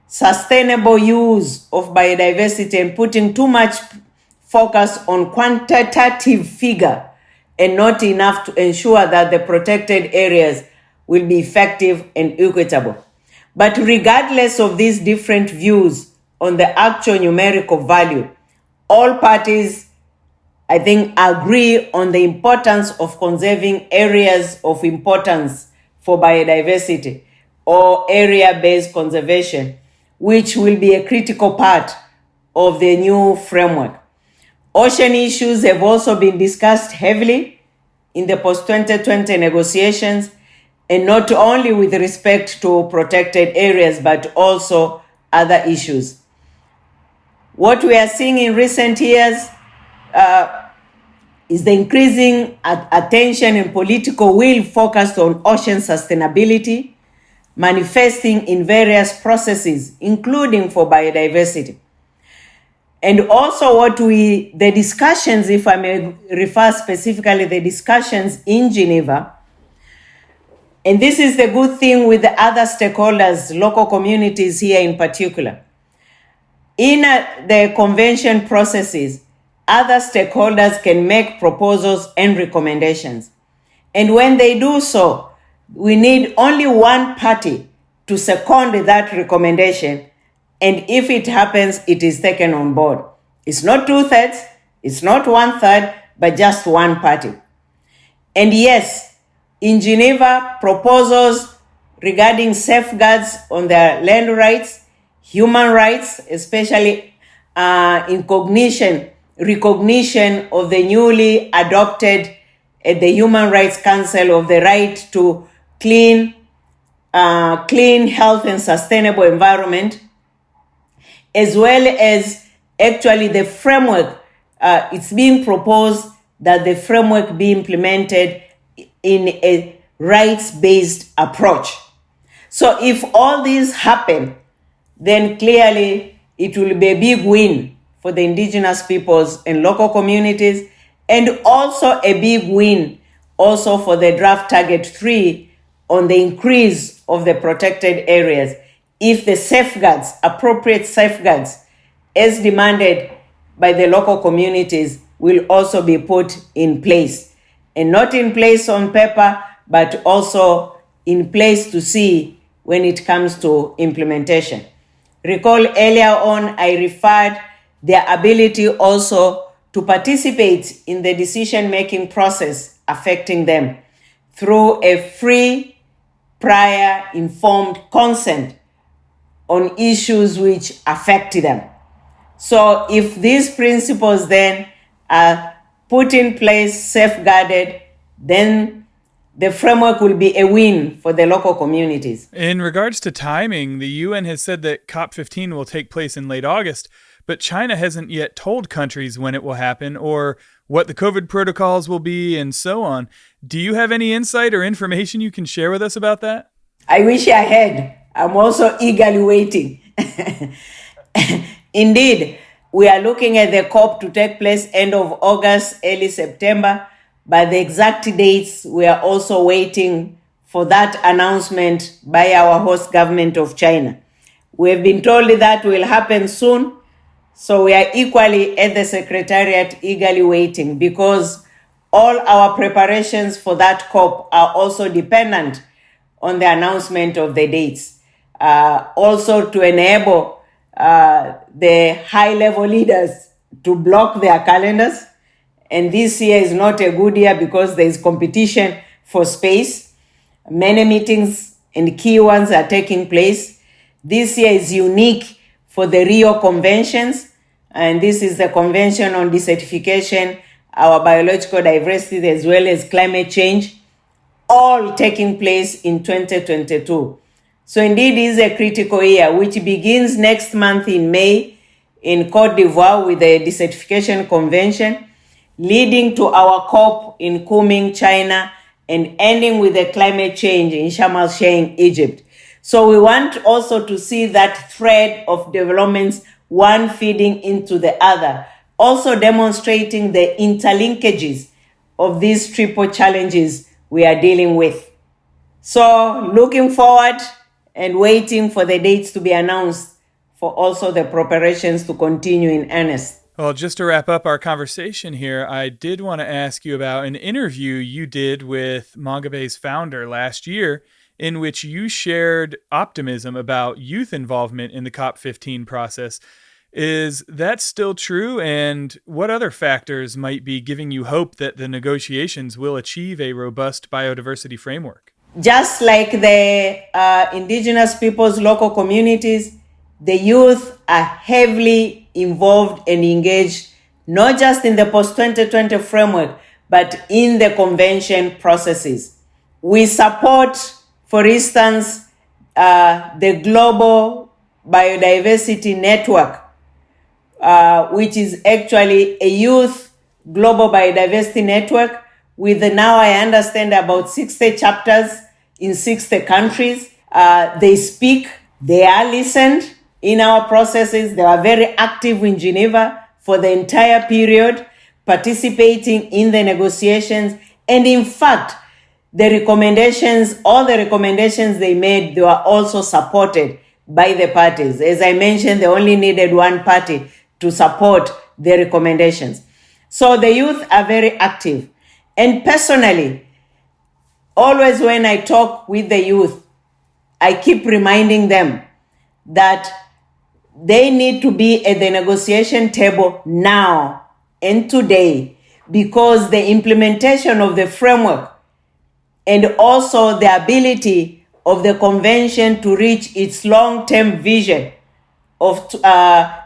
sustainable use of biodiversity and putting too much focus on quantitative figure and not enough to ensure that the protected areas will be effective and equitable. But regardless of these different views on the actual numerical value, all parties, I think, agree on the importance of conserving areas of importance for biodiversity or area-based conservation, which will be a critical part of the new framework. Ocean issues have also been discussed heavily in the post-2020 negotiations, and not only with respect to protected areas, but also other issues. What we are seeing in recent years is the increasing attention and political will focused on ocean sustainability, manifesting in various processes, including for biodiversity. And also the discussions, if I may refer specifically, the discussions in Geneva. And this is the good thing with the other stakeholders, local communities here in particular. In the convention processes, other stakeholders can make proposals and recommendations. And when they do so, we need only one party to second that recommendation. And if it happens, it is taken on board. It's not 2/3, it's not 1/3, but just one party. And yes, in Geneva, proposals regarding safeguards on their land rights, human rights, especially in recognition of the newly adopted the Human Rights Council of the right to clean, health, and sustainable environment, as well as actually the framework. It's being proposed that the framework be implemented in a rights-based approach. So if all these happen, then clearly it will be a big win for the indigenous peoples and local communities, and also a big win also for the draft target 3 on the increase of the protected areas, if the safeguards, appropriate safeguards, as demanded by the local communities, will also be put in place. And not in place on paper, but also in place to see when it comes to implementation. Recall earlier on, I referred their ability also to participate in the decision-making process affecting them through a free, prior, informed consent on issues which affect them. So if these principles then are put in place, safeguarded, then the framework will be a win for the local communities. In regards to timing, the UN has said that COP15 will take place in late August, but China hasn't yet told countries when it will happen or what the COVID protocols will be and so on. Do you have any insight or information you can share with us about that? I wish I had. I'm also eagerly waiting. Indeed, we are looking at the COP to take place end of August, early September, but the exact dates, we are also waiting for that announcement by our host government of China. We have been told that will happen soon, so we are equally at the Secretariat eagerly waiting, because all our preparations for that COP are also dependent on the announcement of the dates. Also to enable the high-level leaders to block their calendars. And this year is not a good year because there is competition for space. Many meetings and key ones are taking place. This year is unique for the Rio conventions, and this is the Convention on Desertification, our biological diversity, as well as climate change, all taking place in 2022. So indeed, it is a critical year, which begins next month in May in Côte d'Ivoire with the Desertification Convention, leading to our COP in Kunming, China, and ending with the climate change in Sharm el-Sheikh, Egypt. So we want also to see that thread of developments, one feeding into the other, also demonstrating the interlinkages of these triple challenges we are dealing with. So looking forward and waiting for the dates to be announced for also the preparations to continue in earnest. Well, just to wrap up our conversation here, I did want to ask you about an interview you did with Mangabe's founder last year, in which you shared optimism about youth involvement in the COP15 process. Is that still true? And what other factors might be giving you hope that the negotiations will achieve a robust biodiversity framework? Just like the indigenous peoples, local communities, the youth are heavily involved and engaged, not just in the post-2020 framework, but in the convention processes. We support, for instance, the Global Biodiversity Network, which is actually a youth global biodiversity network with now, I understand, about 60 chapters in 60 countries. They speak, they are listened in our processes. They are very active in Geneva for the entire period, participating in the negotiations. And in fact, the recommendations, all the recommendations they made, they were also supported by the parties. As I mentioned, they only needed one party to support the recommendations. So the youth are very active. And personally, always when I talk with the youth, I keep reminding them that they need to be at the negotiation table now and today, because the implementation of the framework and also the ability of the convention to reach its long-term vision of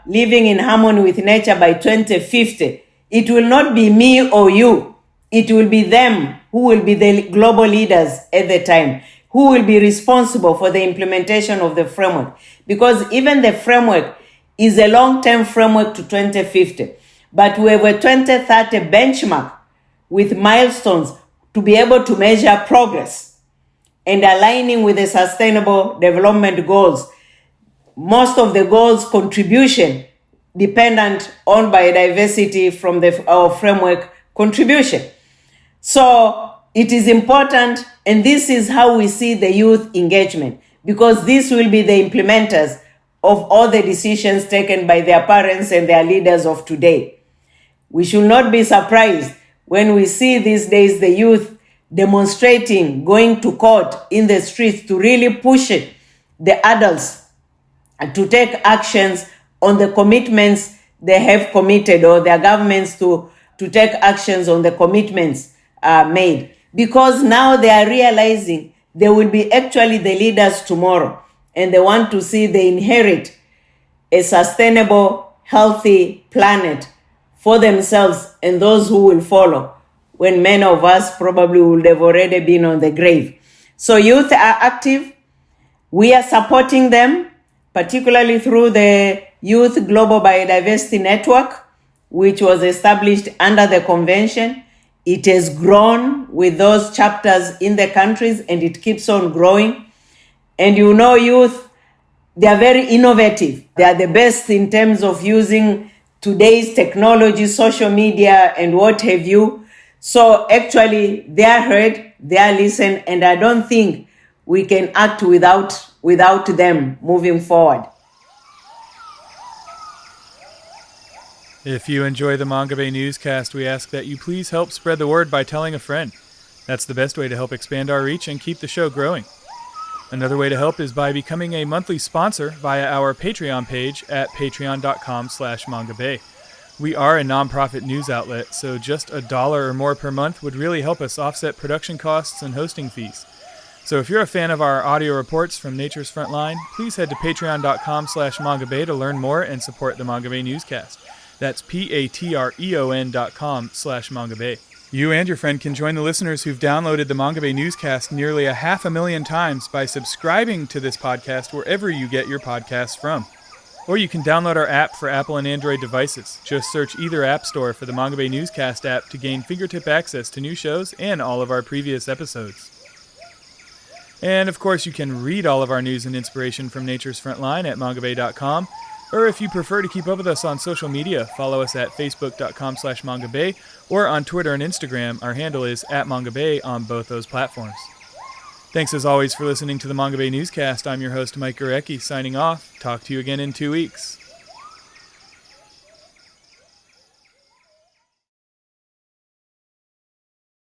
living in harmony with nature by 2050, it will not be me or you. It will be them who will be the global leaders at the time, who will be responsible for the implementation of the framework. Because even the framework is a long-term framework to 2050. But we have a 2030 benchmark with milestones to be able to measure progress and aligning with the Sustainable Development Goals. Most of the goals' contribution dependent on biodiversity from our framework contribution. So it is important, and this is how we see the youth engagement, because this will be the implementers of all the decisions taken by their parents and their leaders of today. We should not be surprised when we see these days the youth demonstrating, going to court in the streets to really push it, the adults to take actions on the commitments they have committed, or their governments to take actions on the commitments made. Because now they are realizing they will be actually the leaders tomorrow, and they want to see they inherit a sustainable, healthy planet for themselves and those who will follow, when many of us probably would have already been on the grave. So youth are active. We are supporting them, particularly through the Youth Global Biodiversity Network, which was established under the convention. It has grown with those chapters in the countries, and it keeps on growing. And youth, they are very innovative. They are the best in terms of using today's technology, social media, and what have you. So actually, they are heard, they are listened, and I don't think we can act without them moving forward. If you enjoy the Manga Bay newscast, we ask that you please help spread the word by telling a friend. That's the best way to help expand our reach and keep the show growing. Another way to help is by becoming a monthly sponsor via our Patreon page at patreon.com/mangabay. We are a nonprofit news outlet, so just $1 or more per month would really help us offset production costs and hosting fees. So if you're a fan of our audio reports from Nature's Frontline, please head to patreon.com/mangabay to learn more and support the Manga Bay newscast. That's patreon.com/mangabay. You and your friend can join the listeners who've downloaded the Manga Bay newscast nearly 500,000 times by subscribing to this podcast wherever you get your podcasts from. Or you can download our app for Apple and Android devices. Just search either app store for the Manga Bay newscast app to gain fingertip access to new shows and all of our previous episodes. And of course, you can read all of our news and inspiration from Nature's Frontline at mangabay.com. Or if you prefer to keep up with us on social media, follow us at facebook.com/mangabay or on Twitter and Instagram. Our handle is @mangabay on both those platforms. Thanks as always for listening to the Manga Bay newscast. I'm your host, Mike Gurecki, signing off. Talk to you again in 2 weeks.